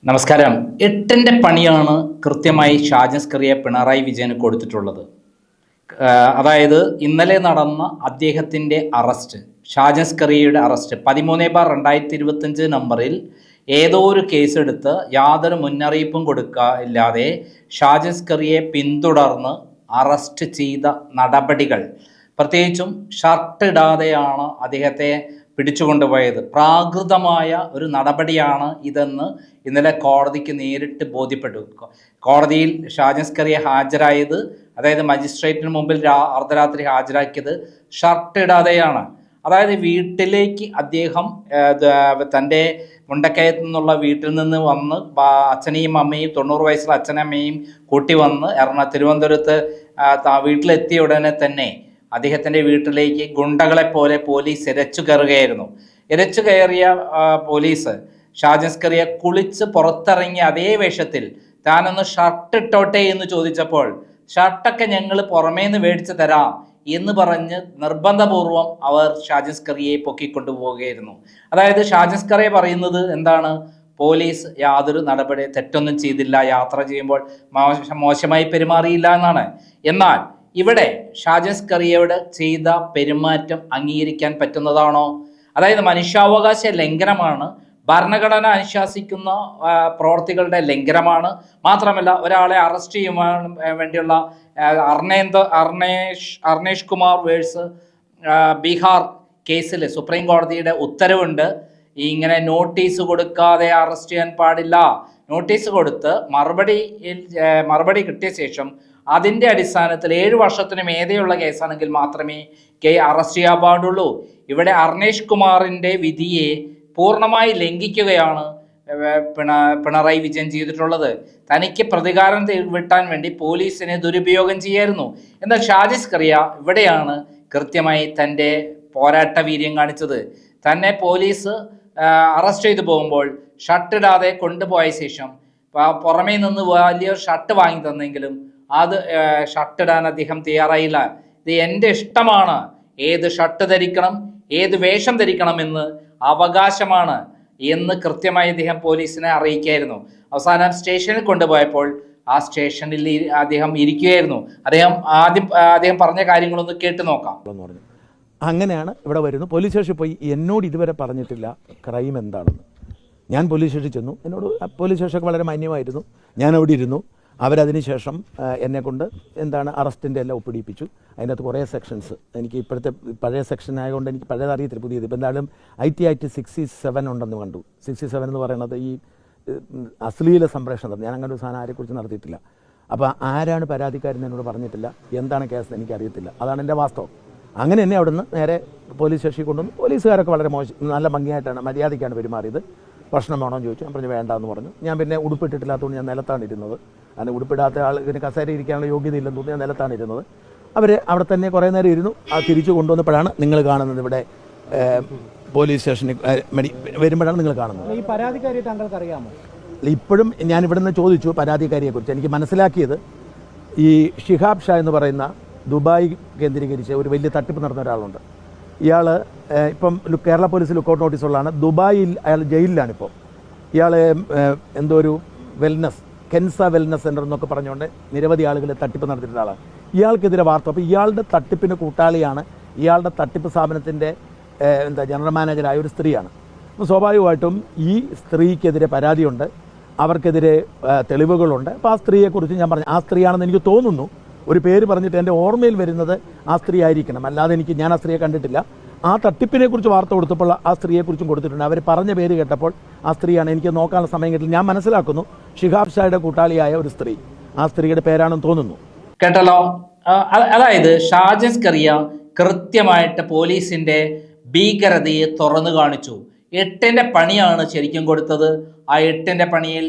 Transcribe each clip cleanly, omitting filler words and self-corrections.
നമസ്കാരം. എട്ടിൻ്റെ പണിയാണ് കൃത്യമായി ഷാജൻ സ്കറിയ പിണറായി വിജയന് കൊടുത്തിട്ടുള്ളത്. അതായത് ഇന്നലെ നടന്ന അദ്ദേഹത്തിൻ്റെ അറസ്റ്റ്, ഷാജൻ സ്കറിയയുടെ അറസ്റ്റ് 13/2025 നമ്പറിൽ ഏതോ ഒരു കേസെടുത്ത് യാതൊരു മുന്നറിയിപ്പും ഇല്ലാതെ ഷാജൻ സ്കറിയെ പിന്തുടർന്ന് അറസ്റ്റ് ചെയ്ത നടപടികൾ, പ്രത്യേകിച്ചും ഷർട്ട് ഇടാതെയാണ് അദ്ദേഹത്തെ പിടിച്ചുകൊണ്ടുപോയത്. പ്രാകൃതമായ ഒരു നടപടിയാണ് ഇതെന്ന് ഇന്നലെ കോടതിക്ക് നേരിട്ട് ബോധ്യപ്പെട്ടു. കോടതിയിൽ ഷാജൻ സ്കറിയ ഹാജരായത്, അതായത് മജിസ്ട്രേറ്റിന് മുമ്പിൽ അർദ്ധരാത്രി ഹാജരാക്കിയത് ഷർട്ട് ഇടാതെയാണ്. അതായത് വീട്ടിലേക്ക് അദ്ദേഹം തൻ്റെ മുണ്ടക്കയത്തു നിന്നുള്ള വീട്ടിൽ നിന്ന് വന്ന് അച്ഛനെയും അമ്മയും 90 വയസ്സുള്ള അച്ഛനമ്മയും കൂട്ടി വന്ന് തിരുവനന്തപുരത്ത് വീട്ടിലെത്തിയ ഉടനെ തന്നെ അദ്ദേഹത്തിൻ്റെ വീട്ടിലേക്ക് ഗുണ്ടകളെപ്പോലെ പോലീസ് ഇരച്ചു കയറുകയായിരുന്നു. ഇരച്ചു കയറിയ പോലീസ് ഷാജൻ സ്കറിയ കുളിച്ച് പുറത്തിറങ്ങിയ അതേ വേഷത്തിൽ താനൊന്ന് ഷർട്ട് ഇട്ടോട്ടെ എന്ന് ചോദിച്ചപ്പോൾ ഷർട്ടൊക്കെ ഞങ്ങൾ പുറമേന്ന് മേടിച്ച് തരാം എന്ന് പറഞ്ഞ് നിർബന്ധപൂർവം അവർ ഷാജൻ സ്കറിയയെ പൊക്കിക്കൊണ്ടുപോവുകയായിരുന്നു. അതായത് ഷാജൻ സ്കറിയ പറയുന്നത് എന്താണ്? പോലീസ് യാതൊരു തെറ്റൊന്നും ചെയ്തില്ല, യാത്ര ചെയ്യുമ്പോൾ മോശമായി പെരുമാറിയില്ല എന്നാണ്. എന്നാൽ ഇവിടെ ഷാജൻ സ്കറിയയോട് ചെയ്ത പെരുമാറ്റം അംഗീകരിക്കാൻ പറ്റുന്നതാണോ? അതായത് മനുഷ്യാവകാശ ലംഘനമാണ്, ഭരണഘടന അനുശാസിക്കുന്ന പ്രവർത്തികളുടെ ലംഘനമാണ്. മാത്രമല്ല, ഒരാളെ അറസ്റ്റ് ചെയ്യുവാൻ വേണ്ടിയുള്ള അർണേഷ് കുമാർ വേഴ്സ് ബീഹാർ കേസിൽ സുപ്രീം കോടതിയുടെ ഉത്തരവുണ്ട്. ഇങ്ങനെ നോട്ടീസ് കൊടുക്കാതെ അറസ്റ്റ് ചെയ്യാൻ പാടില്ല. നോട്ടീസ് കൊടുത്ത് മറുപടി കിട്ടിയ ശേഷം അതിൻ്റെ അടിസ്ഥാനത്തിൽ 7 വർഷത്തിന് മേതെയുള്ള കേസാണെങ്കിൽ മാത്രമേ അറസ്റ്റ് ചെയ്യാൻ പാടുള്ളൂ. ഇവിടെ അർണേഷ് കുമാറിൻ്റെ വിധിയെ പൂർണ്ണമായി ലംഘിക്കുകയാണ് പിണറായി വിജയൻ ചെയ്തിട്ടുള്ളത്. തനിക്ക് പ്രതികാരം വിട്ടാൻ വേണ്ടി പോലീസിനെ ദുരുപയോഗം ചെയ്യായിരുന്നു. എന്നാൽ ഷാജൻ സ്കറിയ ഇവിടെയാണ് കൃത്യമായി തൻ്റെ പോരാട്ട വീര്യം കാണിച്ചത്. തന്നെ പോലീസ് അറസ്റ്റ് ചെയ്തു പോകുമ്പോൾ ഷർട്ടിടാതെ കൊണ്ടുപോയ ശേഷം പുറമേ നിന്ന് വലിയൊരു ഷർട്ട് വാങ്ങി തന്നെങ്കിലും അത് ഷർട്ടിടാൻ അദ്ദേഹം തയ്യാറായില്ല. ഇത് എൻ്റെ ഇഷ്ടമാണ്, ഏത് ഷർട്ട് ധരിക്കണം, ഏത് വേഷം ധരിക്കണം എന്ന് അവകാശമാണ് എന്ന് കൃത്യമായി അദ്ദേഹം പോലീസിനെ അറിയിക്കായിരുന്നു. അവസാനം സ്റ്റേഷനിൽ കൊണ്ടുപോയപ്പോൾ ആ സ്റ്റേഷനിൽ അദ്ദേഹം ഇരിക്കുകയായിരുന്നു. അദ്ദേഹം പറഞ്ഞ കാര്യങ്ങളൊന്ന് കേട്ടു നോക്കാം. അങ്ങനെയാണ് ഇവിടെ വരുന്നു. പോലീസ് സ്റ്റേഷനിൽ പോയി എന്നോട് ഇതുവരെ പറഞ്ഞിട്ടില്ല ക്രൈം എന്താണെന്ന്. ഞാൻ പോലീസ് സ്റ്റേഷനിൽ ചെന്നു. എന്നോട് പോലീസ് സ്റ്റേഷനൊക്കെ വളരെ മാന്യമായിരുന്നു. ഞാൻ അവിടെ ഇരുന്നു. അവരതിന് ശേഷം എന്നെക്കൊണ്ട് അറസ്റ്റിൻ്റെ എല്ലാം ഒപ്പിടിപ്പിച്ചു. അതിനകത്ത് കുറേ സെക്ഷൻസ്, എനിക്ക് ഇപ്പോഴത്തെ പഴയ സെക്ഷൻ ആയതുകൊണ്ട് എനിക്ക് പഴയത് അറിയത്തില്ല, പുതിയത്. ഇപ്പം എന്തായാലും IT Act 67 ഉണ്ടെന്ന് കണ്ടു. 67 എന്ന് പറയുന്നത് ഈ അശ്ലീല സംപ്രേഷണം. ഞാൻ അങ്ങനെ ഒരു സാധനം ആരെക്കുറിച്ച് നടത്തിയിട്ടില്ല. അപ്പോൾ ആരാണ് പരാതിക്കാരെന്ന് എന്നോട് പറഞ്ഞിട്ടില്ല, എന്താണ് കേസ് എനിക്കറിയത്തില്ല. അതാണ് എൻ്റെ വാസ്തവം. അങ്ങനെ എന്നെ അവിടെ നിന്ന് നേരെ പോലീസ് സ്റ്റേഷനിൽ കൊണ്ടുവന്നു. പോലീസുകാരൊക്കെ വളരെ നല്ല ഭംഗിയായിട്ടാണ്, മര്യാദയ്ക്കാണ് പെരുമാറിയത്. ഭക്ഷണം വേണമെന്ന് ചോദിച്ചു. ഞാൻ പറഞ്ഞു വേണ്ടെന്ന് പറഞ്ഞു. ഞാൻ പിന്നെ ഉടുപ്പിട്ടിട്ടില്ലാത്തതുകൊണ്ട് ഞാൻ നിലത്താണ് ഇരുന്നത്. അതിന് ഉടുപ്പിടാത്ത ആൾ ഇതിന് കസേര ഇരിക്കാനുള്ള യോഗ്യത ഇല്ലെന്ന് തോന്നി ഞാൻ നിലത്താണ് ഇരുന്നത്. അവർ അവിടെ തന്നെ കുറേ നേരം ഇരുന്നു. തിരിച്ചു കൊണ്ടുവന്നപ്പോഴാണ് നിങ്ങൾ കാണുന്നത്. ഇവിടെ പോലീസ് സ്റ്റേഷനിൽ വരുമ്പോഴാണ് നിങ്ങൾ കാണുന്നത്. ഈ പരാതിക്കാരിയെ താങ്കൾക്ക് അറിയാമോ? ഇപ്പോഴും ഞാൻ ഇവിടെ നിന്ന് ചോദിച്ചു പരാതിക്കാരിയെക്കുറിച്ച്. എനിക്ക് മനസ്സിലാക്കിയത് ഈ ഷിഹാബ് ഷാ എന്ന് പറയുന്ന ദുബായ് കേന്ദ്രീകരിച്ച് ഒരു വലിയ തട്ടിപ്പ് നടന്ന ഒരാളുണ്ട്. ഇയാൾ ഇപ്പം കേരള പോലീസ് ലുക്കൗട്ട് നോട്ടീസുള്ളതാണ്. ദുബായിൽ അയാൾ ജയിലിലാണിപ്പോൾ. ഇയാൾ എന്തോ ഒരു കെൻസ വെൽനസ് സെൻ്റർ എന്നൊക്കെ പറഞ്ഞുകൊണ്ട് നിരവധി ആളുകളെ തട്ടിപ്പ് നടത്തിയിട്ടുള്ള ആളാണ്. ഇയാൾക്കെതിരെ വാർത്ത. അപ്പോൾ ഇയാളുടെ തട്ടിപ്പിന് കൂട്ടാളിയാണ്, ഇയാളുടെ തട്ടിപ്പ് സ്ഥാപനത്തിൻ്റെ ജനറൽ മാനേജറായ ഒരു സ്ത്രീയാണ്. അപ്പോൾ സ്വാഭാവികമായിട്ടും ഈ സ്ത്രീക്കെതിരെ പരാതിയുണ്ട്, അവർക്കെതിരെ തെളിവുകളുണ്ട്. അപ്പോൾ ആ സ്ത്രീയെക്കുറിച്ച് ഞാൻ പറഞ്ഞു, ആ സ്ത്രീയാണെന്ന് എനിക്ക് തോന്നുന്നു. ഒരു പേര് പറഞ്ഞിട്ട് എൻ്റെ ഓർമ്മയിൽ വരുന്നത് ആ സ്ത്രീ ആയിരിക്കണം, അല്ലാതെ ഞാൻ ആ സ്ത്രീയെ കണ്ടിട്ടില്ല. ആ തട്ടിപ്പിനെക്കുറിച്ച് വാർത്ത കൊടുത്തപ്പോൾ ആ സ്ത്രീയെക്കുറിച്ചും കൊടുത്തിട്ടുണ്ട്. അവർ പറഞ്ഞ പേര് കേട്ടപ്പോൾ ആ സ്ത്രീയാണ്. എനിക്ക് നോക്കാനുള്ള സമയം കിട്ടില്ല. ഞാൻ മനസ്സിലാക്കുന്നു ഷിഹാബ് ഷായുടെ കൂട്ടാളിയായ ഒരു സ്ത്രീ, ആ സ്ത്രീയുടെ പേരാണെന്ന് തോന്നുന്നു. കേട്ടല്ലോ. അതായത് ഷാജൻ സ്കറിയ കൃത്യമായിട്ട് പോലീസിന്റെ ഭീകരതയെ തുറന്നു കാണിച്ചു. 8ൻ്റെ പണിയാണ് ശരിക്കും കൊടുത്തത്. ആ 8ൻ്റെ പണിയിൽ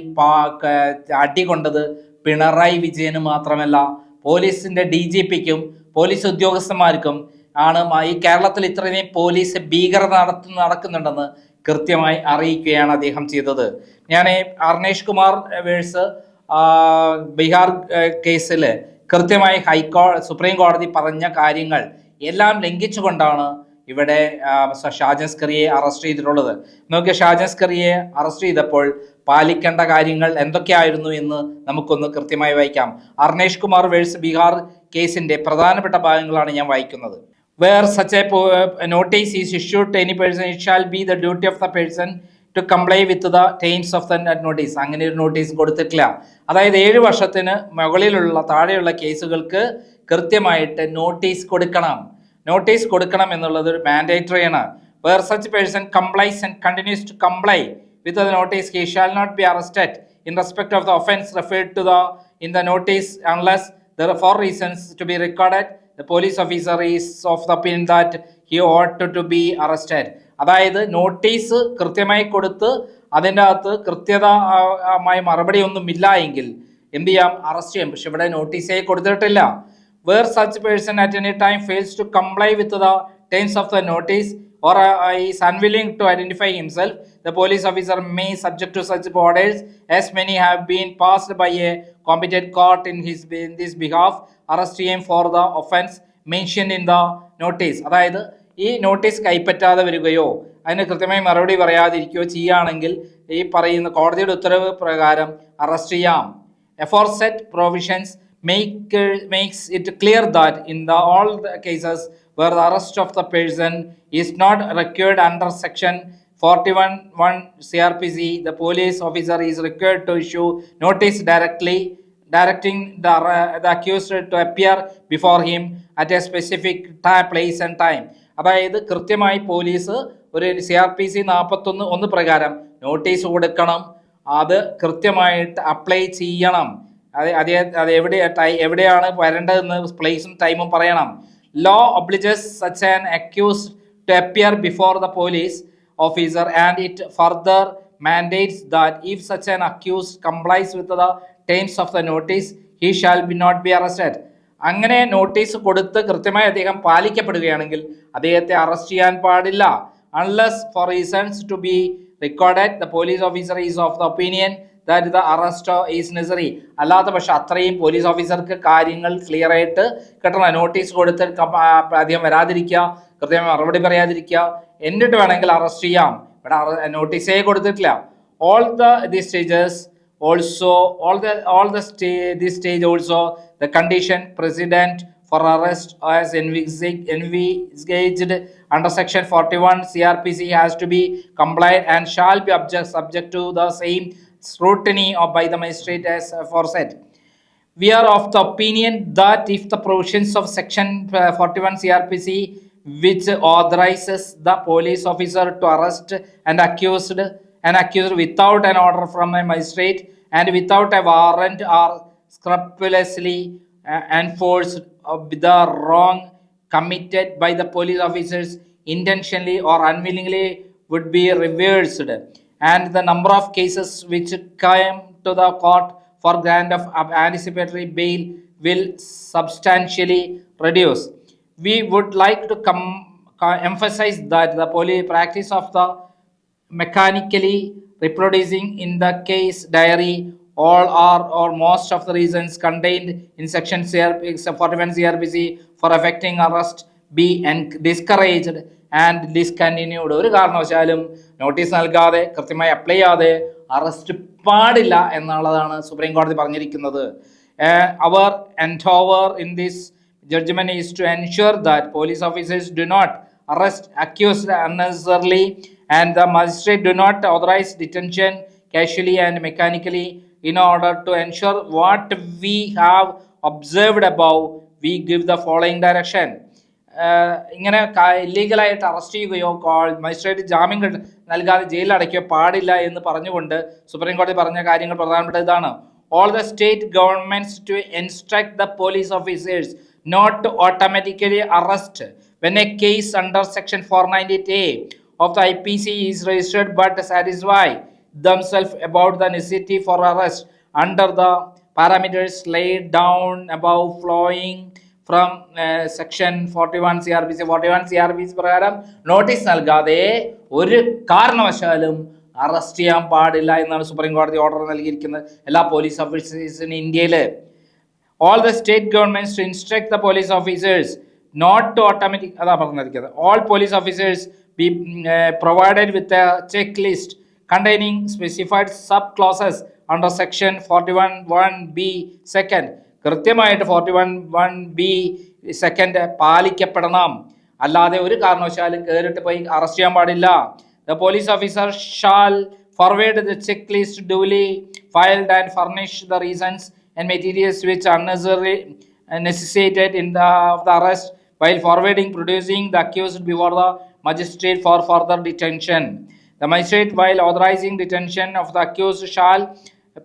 അടി കൊണ്ടത് പിണറായി വിജയന് മാത്രമല്ല, പോലീസിന്റെ DGPക്കും പോലീസ് ഉദ്യോഗസ്ഥന്മാർക്കും ആണ്. ഈ കേരളത്തിൽ ഇത്രയും പോലീസ് ഭീകരത നടക്കുന്നുണ്ടെന്ന് കൃത്യമായി അറിയിക്കുകയാണ് അദ്ദേഹം ചെയ്തത്. ഞാൻ അർണേഷ് കുമാർ വേഴ്സ് ബീഹാർ കേസിൽ കൃത്യമായി സുപ്രീം കോടതി പറഞ്ഞ കാര്യങ്ങൾ എല്ലാം ലംഘിച്ചുകൊണ്ടാണ് ഇവിടെ ഷാജസ്കറിയെ അറസ്റ്റ് ചെയ്തിട്ടുള്ളത്. നോക്കിയ ഷാജസ്കറിയെ അറസ്റ്റ് ചെയ്തപ്പോൾ പാലിക്കേണ്ട കാര്യങ്ങൾ എന്തൊക്കെയായിരുന്നു എന്ന് നമുക്കൊന്ന് കൃത്യമായി വായിക്കാം. അർണേഷ് കുമാർ വേഴ്സ് ബീഹാർ കേസിന്റെ പ്രധാനപ്പെട്ട ഭാഗങ്ങളാണ് ഞാൻ വായിക്കുന്നത്. Where such a notice is issued to any person, it shall be the duty of the person to comply with the terms of the notice. അങ്ങനെ ഒരു നോട്ടീസ് കൊടുത്തിട്ടില്ല. അതായത് 7 വർഷത്തിന് മുകളിലുള്ള താഴെയുള്ള കേസുകൾക്ക് കൃത്യമായിട്ട് നോട്ടീസ് കൊടുക്കണം എന്നുള്ളത് ഒരു മാൻഡേറ്ററി ആണ്. Where such person complies and continues to comply with the notice, he shall not be arrested in respect of the offence referred to in the notice unless there are 4 reasons to be recorded. The police officer is of the opinion that he ought to be arrested. അതായത് notice കൃത്യമായി കൊടുത്ത് അതിൻ്റെ അകത്ത് കൃത്യതമായ മറുപടി ഒന്നുമില്ല എങ്കിൽ എന്ത് ചെയ്യാം? അറസ്റ്റ് ചെയ്യാം. പക്ഷെ ഇവിടെ നോട്ടീസേ കൊടുത്തിട്ടില്ല. Where such person at any time fails to comply with the terms of the notice or is unwilling to identify himself, the police officer may subject to such orders as many have been passed by a competent court in this behalf, arrest him for the offence mentioned in the notice. അതായത് ഈ notice കൈപ്പറ്റാതെ വരികയോ അതിന് കൃത്യമായി മറുപടി പറയാതിരിക്കുകയോ ചെയ്യുകയാണെങ്കിൽ ഈ പറയുന്ന കോടതിയുടെ ഉത്തരവ് പ്രകാരം അറസ്റ്റ് ചെയ്യാം. Aforesaid provisions makes it clear that in all the cases where the arrest of the person is not required under section 41(1) CRPC, the police officer is required to issue notice directing the accused to appear before him at a specific place and time. അതായത് കൃത്യമായി police ഒരു CRPC 41(1) പ്രകാരം notice കൊടുക്കണം. അത് കൃത്യമായിട്ട് apply ചെയ്യണം. അത് എവിടെയാണ് വരേണ്ടതെന്ന് പ്ലേസും ടൈമും പറയണം. Law obliges such an accused to appear before the police officer, and it further mandates that if such an accused complies with the terms of the notice, he shall not be arrested. അങ്ങനെ notice കൊടുത്ത് കൃത്യമായി അദ്ദേഹം പാലിക്കപ്പെടുകയാണെങ്കിൽ അദ്ദേഹത്തെ arrest ചെയ്യാൻ പാടില്ല. Unless for reasons to be recorded, the police officer is of the opinion that the arrest is necessary. അല്ലാത്ത പക്ഷെ അത്രയും പോലീസ് ഓഫീസർക്ക് കാര്യങ്ങൾ ക്ലിയർ ആയിട്ട് കിട്ടണം. നോട്ടീസ് കൊടുത്ത് അധികം വരാതിരിക്കുക, കൃത്യമായി മറുപടി പറയാതിരിക്കുക, എന്നിട്ട് വേണമെങ്കിൽ അറസ്റ്റ് ചെയ്യാം. ഇവിടെ നോട്ടീസേ കൊടുത്തിട്ടില്ല. This stage also the condition precedent for arrest as envisaged under section 41 CRPC has to be complied and shall be subject to the same scrutiny by the magistrate as aforesaid. We are of the opinion that if the provisions of section 41 CRPC which authorizes the police officer to arrest an accused without an order from a magistrate and without a warrant are scrupulously enforced, the wrong committed by the police officers intentionally or unwillingly would be reversed, and the number of cases which came to the court for grant of anticipatory bail will substantially reduce. We would like to emphasize that the practice of the mechanically reproducing in the case diary all or most of the reasons contained in section 41 CRPC for effecting arrest be discouraged and discontinued. ഒരു കാരണവശാലും notice നൽകാതെ കൃത്യമായി apply ചെയ്യാതെ arrest പാടില്ല എന്നുള്ളതാണ് supreme കോടതി പറഞ്ഞിരിക്കുന്നത്. Our endeavor in this judgment is to ensure that police officers do not arrest accused unnecessarily and the magistrate do not authorize detention casually and mechanically. In order to ensure what we have observed above, we give the following direction. ഇങ്ങനെ ഇല്ലീഗലായിട്ട് arrest ചെയ്യുകയോ magistrate ജാമ്യം നൽകാതെ ജയിലിൽ അടയ്ക്കുകയോ പാടില്ല എന്ന് പറഞ്ഞുകൊണ്ട് supreme കോടതി പറഞ്ഞ കാര്യങ്ങൾ പ്രധാനപ്പെട്ട ഇതാണ്. All the state governments to instruct the police officers not to automatically arrest when a case under section 498A of the IPC is registered but satisfy themselves about the necessity for arrest under the parameters laid down above flowing from section 41 CRPC പ്രകാരം notice നൽകാതെ ഒരു കാരണവശാലും arrest ചെയ്യാൻ പാടില്ല എന്നാണ് supreme കോടതി order നൽകിയിരിക്കുന്നത് എല്ലാ പോലീസ് ഓഫീസേഴ്സിന് ഇന്ത്യയിൽ. All the state governments to instruct the police officers not to automatic അതാ പറഞ്ഞിരിക്കുന്നത്. All police officers be provided with a checklist containing specified sub-clauses under section 41(1)(b) second. കൃത്യമായിട്ട് 41(1)(b) second പാലിക്കപ്പെടണം. അല്ലാതെ ഒരു കാരണവശാലും കയറിട്ട് പോയി അറസ്റ്റ് ചെയ്യാൻ പാടില്ല. The police officer shall forward the checklist duly filed and furnish the reasons and materials which are necessitated in the arrest while forwarding producing the accused before the magistrate for further detention. The magistrate, while authorizing detention of the accused, shall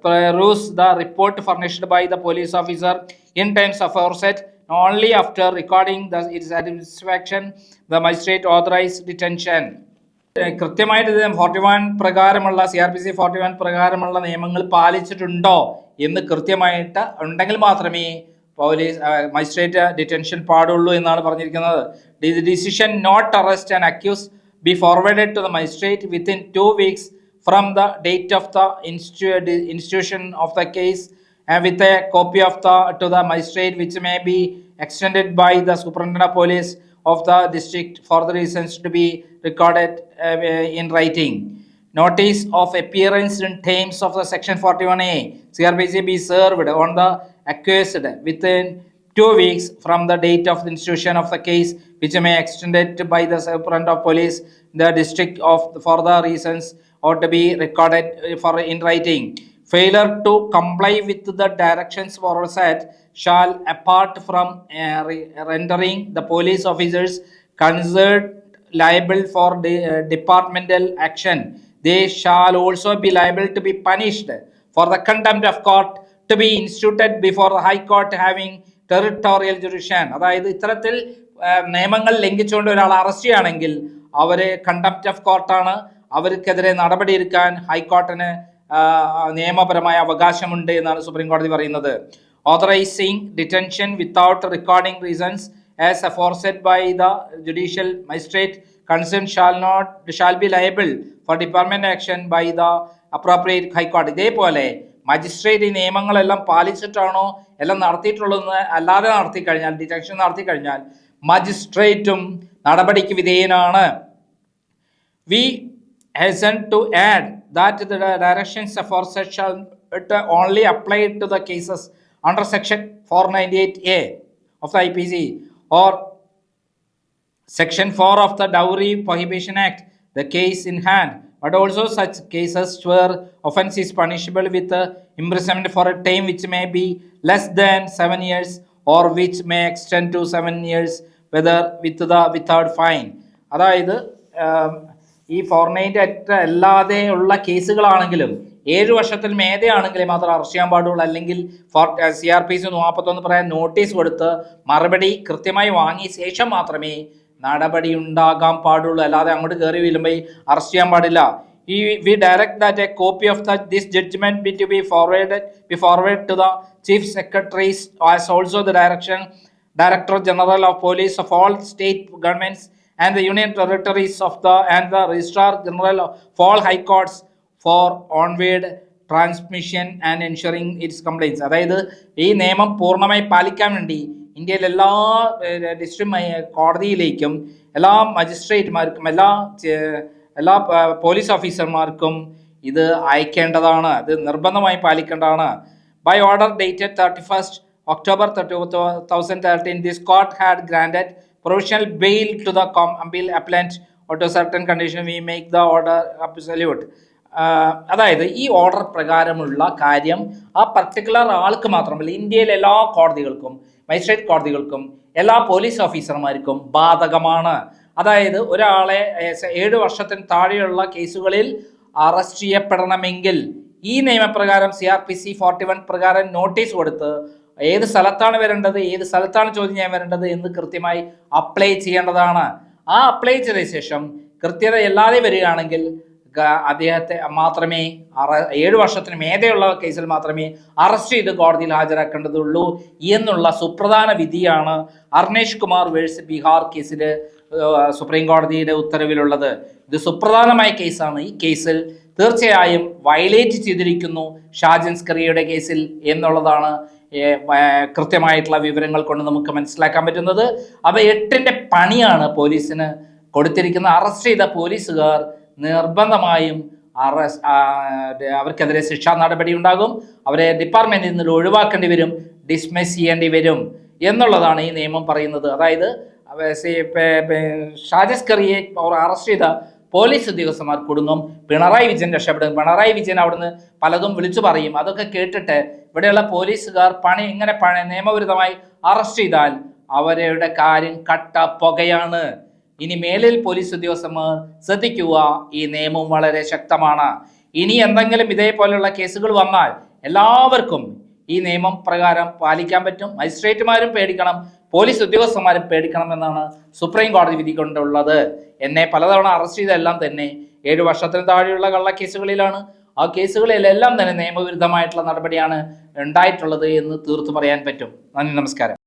peruse the report furnished by the police officer in times aforesaid. Only after recording its satisfaction the magistrate authorize detention. കൃത്യമായിട്ട് ഇത് 41 പ്രകാരമുള്ള CRPC 41 പ്രകാരമുള്ള നിയമങ്ങൾ പാലിച്ചിട്ടുണ്ടോ എന്ന് കൃത്യമായിട്ട് ഉണ്ടെങ്കിൽ മാത്രമേ police magistrate detention പാടുള്ളൂ എന്നാണ് പറഞ്ഞിരിക്കുന്നത്. Decision not arrest and accused be forwarded to the magistrate within 2 weeks from the date of the institution of the case and with a copy of to the magistrate, which may be extended by the superintendent of police of the district for the reasons to be recorded in writing. Notice of appearance in terms of the section 41A CRPC be served on the accused within 2 weeks from the date of the institution of the case, which may extended by the superintendent of police the district of for the reasons or to be recorded for in writing. Failure to comply with the directions foresaid shall, apart from rendering the police officers concerned liable for departmental action, they shall also be liable to be punished for the contempt of court to be instituted before the High Court having territorial jurisdiction. അതായത് ഇത്തരത്തിൽ നിയമങ്ങൾ ലംഘിച്ചുകൊണ്ട് ഒരാൾ arrest ചെയ്യുകയാണെങ്കിൽ അവര് contempt of കോർട്ടാണ്, അവർക്കെതിരെ നടപടിയെടുക്കാൻ ഹൈക്കോർട്ടിന് നിയമപരമായ അവകാശമുണ്ട് എന്നാണ് സുപ്രീം കോടതി പറയുന്നത്. Authorising detention without recording reasons as aforesaid by the judicial magistrate concerned shall be liable for department action by the appropriate High Court. ഇതേപോലെ മജിസ്ട്രേറ്റ് ഈ നിയമങ്ങളെല്ലാം പാലിച്ചിട്ടാണോ എല്ലാം നടത്തിയിട്ടുള്ളതെന്ന് അല്ലാതെ നടത്തി കഴിഞ്ഞാൽ, ഡിറ്റൻഷൻ നടത്തി കഴിഞ്ഞാൽ മജിസ്ട്രേറ്റും നടപടിക്ക് വിധേയനാണ്. We hasten to add that the directions aforesaid shall only apply to the cases under section 498A of the IPC or section 4 of the Dowry Prohibition Act, the case in hand, but also such cases where offence is punishable with imprisonment for a time which may be less than 7 years or which may extend to 7 years whether without fine. അതായത് ഈ 498 act അല്ലാതെ ഉള്ള കേസുകളാണെങ്കിലും 7 വർഷത്തിൽ മേതെയാണെങ്കിലേ മാത്രം arrest ചെയ്യാൻ പാടുള്ളൂ. അല്ലെങ്കിൽ CRPC 41 പറയാൻ നോട്ടീസ് കൊടുത്ത് മറുപടി കൃത്യമായി വാങ്ങിയ ശേഷം മാത്രമേ നടപടി ഉണ്ടാകാൻ പാടുള്ളൂ. അല്ലാതെ അങ്ങോട്ട് കയറി വീഴുമ്പോൾ അറസ്റ്റ് ചെയ്യാൻ പാടില്ല. We direct that a copy of this judgment be forwarded to the chief secretaries as also the director general of police of all state governments and the union territories and the registrar general of all high courts for onward transmission and ensuring its compliance. അതായത് ഈ നിയമം പൂർണ്ണമായി പാലിക്കാൻ വേണ്ടി ഇന്ത്യയിലെ എല്ലാ district കോടതിയിലേക്കും എല്ലാ മജിസ്ട്രേറ്റുമാർക്കും എല്ലാ പോലീസ് ഓഫീസർമാർക്കും ഇത് അയക്കേണ്ടതാണ്. ഇത് നിർബന്ധമായി പാലിക്കേണ്ടതാണ്. By order dated 31st October 2013 this court had granted provisional bail to the appellant or to certain condition. We make the order absolute. അതായത് ഈ ഓർഡർ പ്രകാരമുള്ള കാര്യം ആ പർട്ടിക്കുലർ ആൾക്ക് മാത്രമല്ല, ഇന്ത്യയിലെ എല്ലാ കോടതികൾക്കും മജിസ്ട്രേറ്റ് കോടതികൾക്കും എല്ലാ പോലീസ് ഓഫീസർമാർക്കും ബാധകമാണ്. അതായത് ഒരാളെ 7 വർഷത്തിന് താഴെയുള്ള കേസുകളിൽ അറസ്റ്റ് ചെയ്യപ്പെടണമെങ്കിൽ ഈ നിയമപ്രകാരം CRPC 41 പ്രകാരം നോട്ടീസ് കൊടുത്ത് ഏത് സ്ഥലത്താണ് വരേണ്ടത്, ഏത് സ്ഥലത്താണ് ചോദ്യം ചെയ്യാൻ വരേണ്ടത് എന്ന് കൃത്യമായി അപ്ലൈ ചെയ്യേണ്ടതാണ്. ആ അപ്ലൈ ചെയ്ത ശേഷം കൃത്യത അല്ലാതെ വരികയാണെങ്കിൽ അദ്ദേഹത്തെ മാത്രമേ 7 വർഷത്തിന് മേതെയുള്ള കേസിൽ മാത്രമേ അറസ്റ്റ് ചെയ്ത് കോടതിയിൽ ഹാജരാക്കേണ്ടതുള്ളൂ എന്നുള്ള സുപ്രധാന വിധിയാണ് അർണേഷ് കുമാർ വേഴ്സസ് ബീഹാർ കേസിൽ സുപ്രീം കോടതിയുടെ ഉത്തരവിലുള്ളത്. ഇത് സുപ്രധാനമായ കേസാണ്. ഈ കേസിൽ തീർച്ചയായും വയലേറ്റ് ചെയ്തിരിക്കുന്നു ഷാജൻ സ്കറിയയുടെ കേസിൽ എന്നുള്ളതാണ് കൃത്യമായിട്ടുള്ള വിവരങ്ങൾ കൊണ്ട് നമുക്ക് മനസ്സിലാക്കാൻ പറ്റുന്നത്. അപ്പോൾ 8ന്റെ പണിയാണ് പോലീസിന് കൊടുത്തിരിക്കുന്ന. അറസ്റ്റ് ചെയ്ത പോലീസുകാർ നിർബന്ധമായും അവർക്കെതിരെ ശിക്ഷാ നടപടി ഉണ്ടാകും. അവരെ ഡിപ്പാർട്ട്മെന്റിൽ നിന്ന് ഒഴിവാക്കേണ്ടി വരും, ഡിസ്മിസ് ചെയ്യേണ്ടി വരും എന്നുള്ളതാണ് ഈ നിയമം പറയുന്നത്. അതായത് ഷാജിസ് കറിയെ അറസ്റ്റ് ചെയ്ത പോലീസ് ഉദ്യോഗസ്ഥന്മാർ കുടുങ്ങും, പിണറായി വിജയൻ രക്ഷപ്പെടും. പിണറായി വിജയൻ അവിടുന്ന് പലതും വിളിച്ചു പറയും. അതൊക്കെ കേട്ടിട്ട് ഇവിടെയുള്ള പോലീസുകാർ ഇങ്ങനെ നിയമവിരുദ്ധമായി അറസ്റ്റ് ചെയ്താൽ അവരുടെ കാര്യം കട്ട പുകയാണ്. ഇനി മേലിൽ പോലീസ് ഉദ്യോഗസ്ഥന്മാർ ശ്രദ്ധിക്കുക, ഈ നിയമം വളരെ ശക്തമാണ്. ഇനി എന്തെങ്കിലും ഇതേപോലെയുള്ള കേസുകൾ വന്നാൽ എല്ലാവർക്കും ഈ നിയമം പ്രകാരം പാലിക്കാൻ പറ്റും. മജിസ്ട്രേറ്റുമാരും പേടിക്കണം, പോലീസ് ഉദ്യോഗസ്ഥന്മാരും പേടിക്കണം എന്നാണ് സുപ്രീം കോടതി വിധി കൊണ്ടുള്ളത്. എന്നെ പലതവണ അറസ്റ്റ് ചെയ്തെല്ലാം തന്നെ 7 വർഷത്തിന് താഴെയുള്ള കള്ളക്കേസുകളിലാണ്. ആ കേസുകളിലെല്ലാം തന്നെ നിയമവിരുദ്ധമായിട്ടുള്ള നടപടിയാണ് ഉണ്ടായിട്ടുള്ളത് എന്ന് തീർത്തു പറയാൻ പറ്റും. നന്ദി, നമസ്കാരം.